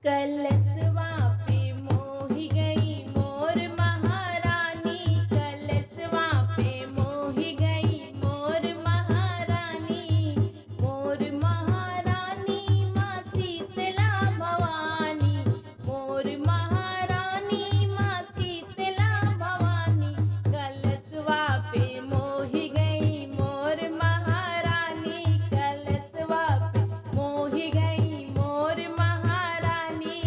कलशवा पे मोही गई मोर महारानी, कलशवा पे मोही गई मोर महारानी। मोर महारानी माँ शीतला भवानी, मोर महारानी माँ शीतला भवानी। कलशवा पे मोही गई मोर महारानी, कलशवा पे मोही गई मोर महारानी।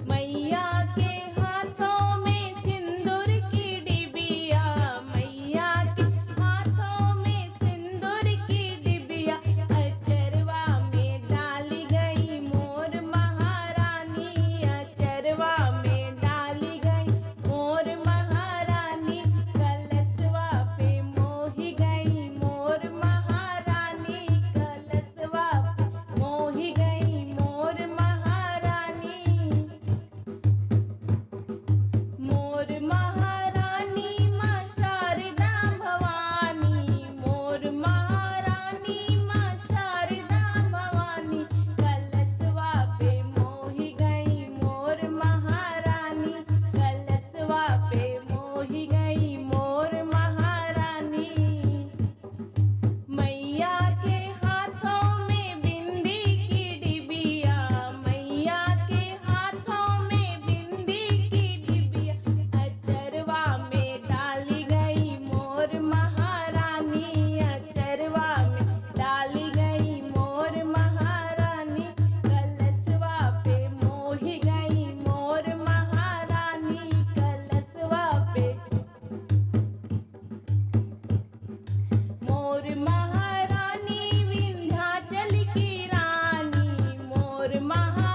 मैया के हाथों में सिंदूर की डिबिया, मैया के हाथों में सिंदूर की डिबिया। अचरवा में डाली गई मोर महारानी, अचरवा में डाली गई मोर महारानी। कलशवा पे मोही गई मोर महारानी, कलशवा पे मोही गई मोर महारानी। मोर महारानी माँ शारदा भवानी, मोर महारानी माँ शारदा भवानी। कलशवा पे मोही गई मोर महारानी, कलशवा पे मोही गई मोर महारानी। मैया के हाथों में बिंदी की डिबिया, मैया के हाथों में बिंदी की डिबिया। अचरवा में डाली गई मोर महारानी, अचरवा में डाली गई मोर महारानी। कलशवा पे मोही गई मोर महारानी, कलशवा पे मोर महारानी विंध्याचल की रानी, मोर महा